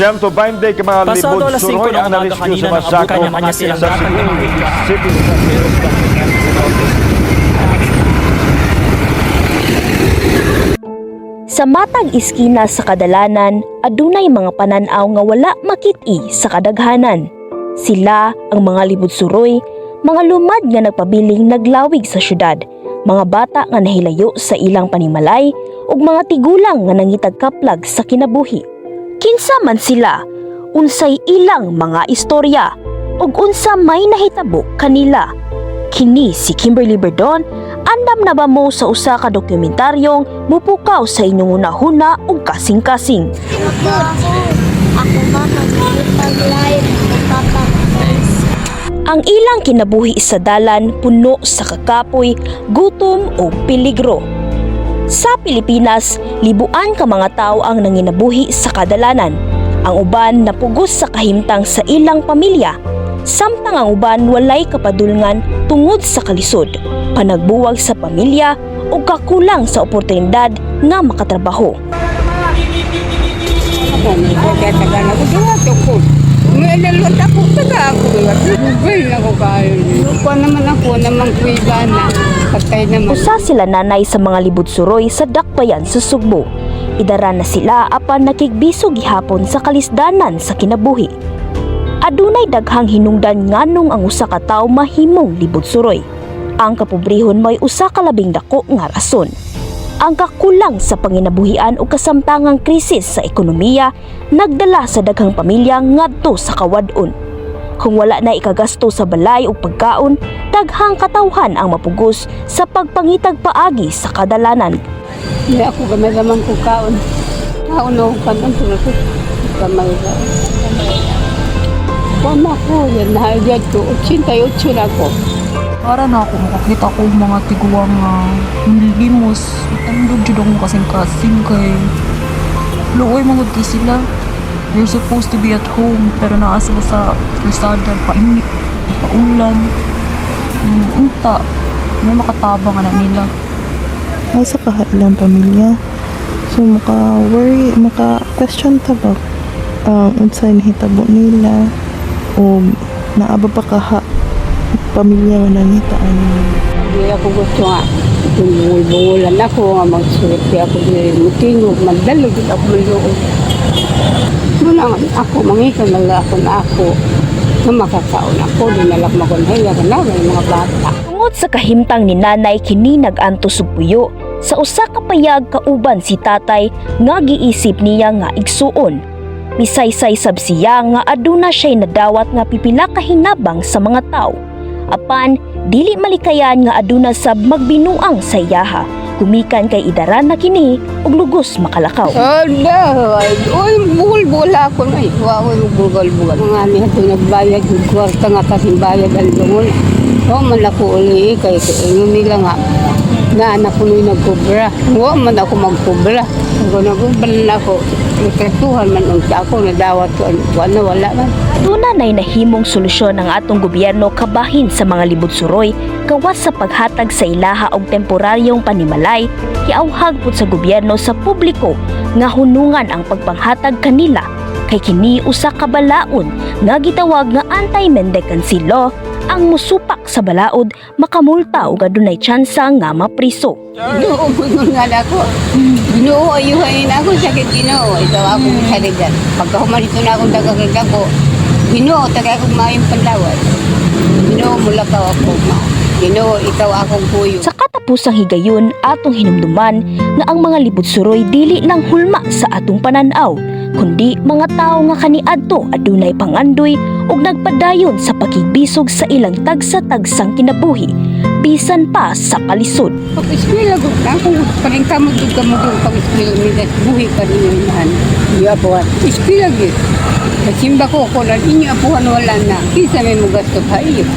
Siyam to 20 ka mga Pasado libod alas 5 suroy ng ang umaga na-rescue kanina sa nakabuka Masako naman niya silang sa lahat ng Cebu mga City. Sa matag iskina sa kadalanan, adunay mga pananaw nga wala makit-i sa kadaghanan. Sila ang mga libod suroy, mga lumad nga nagpabiling naglawig sa syudad, mga bata nga nahilayo sa ilang panimalay, ug mga tigulang nga nangitag kaplag sa kinabuhi. Kinsa man sila, unsay ilang mga istorya, ug unsa may nahitabo kanila. Kini si Kimberly Berdon, andam na ba mo sa usa ka dokumentaryong mupukaw sa inyong unahuna ug kasing-kasing. Ako ba mag-live Papa? Ang ilang kinabuhi sa dalan puno sa kakapoy, gutom o peligro. Sa Pilipinas, libuan ka mga tao ang nanginabuhi sa kadalanan. Ang uban napugos sa kahimtang sa ilang pamilya, samtang ang uban walay kapadulngan tungod sa kalisod, panagbuwag sa pamilya o kakulang sa oportunidad nga makatrabaho. Usa sila nanay sa mga libod suroy sa Dakbayan sa Sugbo. Idara na sila apan nakigbisog gihapon sa kalisdanan sa kinabuhi. Adunay daghang hinungdan nganong ang usa ka tawo mahimong libod suroy. Ang kapobrehon may usa ka labing dako nga rason. Ang kakulang sa panginabuhian o kasamtangang krisis sa ekonomiya nagdala sa daghang pamilya ngadto sa kawadon. Kung wala na ikagasto sa balay o pagkaon, daghang katawhan ang mapugos sa pagpangitag paagi sa kadalanan. Hindi ako gamay-gamang ko kaon. Kaon o kanon ko. Gamay ka. Kama ko, yan na agad ko. 88 na ako. Para na ako makakita ko mga tiguang limos. Tandog dyan ako kasing-kasing kay luoy mga di sila. They're supposed to be at home pero naa sila sa kalsada, painit, paulan. Unta, may makatabang na nila. Ay sa kahailang pamilya. So maka-worry, maka-question tabak unsay nahitabo nila o naaba pa kaha pamilya nga nangitaan nila. Hindi ako gusto nga. Bungul-bungulan ako nga magsulit ako dili mutingog, magdalog ako maluog. Muna ako, mangikan na ako na makakaon ako, dinalak magunhaya ka na mga bata. Tungod sa kahimtang ni nanay kini nag-antos og puyo, sa usa ka payag kauban si tatay nga giisip niya nga igsuon. Misaysay sab siya nga aduna siya'y nadawat nga pipila ka hinabang sa mga tao. Apan dili malikayan nga aduna sab magbinuang sa iyaha. Gumikan kay idara na kini ug lugos makalakaw. Uy, bugol-bugol ako na eh. Uy, bugol-bugol. Mga niya ito nagbayad, yung kwarta nga kasing bayad ang lungon. Man ako uli kay yung nila nga na anak ko nung nagkubra. Man ako magkubra. Kung nagkubra na ako, itratuhan man unsa ako, nadawat ko, wala man. Aduna nay nahimong solusyon ang atong gobyerno kabahin sa mga libod suroy gawas sa paghatag sa ilaha og temporaryong panimalay. Giauhag pud sa gobyerno sa publiko nga hunungan ang pagpanghatag kanila kay kini usa ka balaod nga gitawag nga anti-mendicancy law. Ang musupak sa balaod makamulta ug adunay tsansa nga mapriso. Ginoo mo nga ako. Ginoo ayuhanin ako sakit Ginoo. Ikaw akong saligan. Pagka humarito na akong dagagag ko, Ginoo tagay akong mayong panlawat. Ginoo mulakaw ako. Ginoo ikaw akong puyo. Sa katapusang higayon atong hinumduman nga ang mga libod suroy dili lang hulma sa atong pananaw, kundi mga tao nga kaniadto adunay pangandoy ug nagpadayon sa pakigbisog sa ilang tagsa-tagsang kinabuhi bisan pa sa kalisod. Pag-eskwela gud na ako paring kamod pag-eskwela nila buhi pa rin yung inahan. Di apuhan. Eskwela gud. Kasimba ko na inyo apuhan wala na. Kisa may mugasto pa iyo.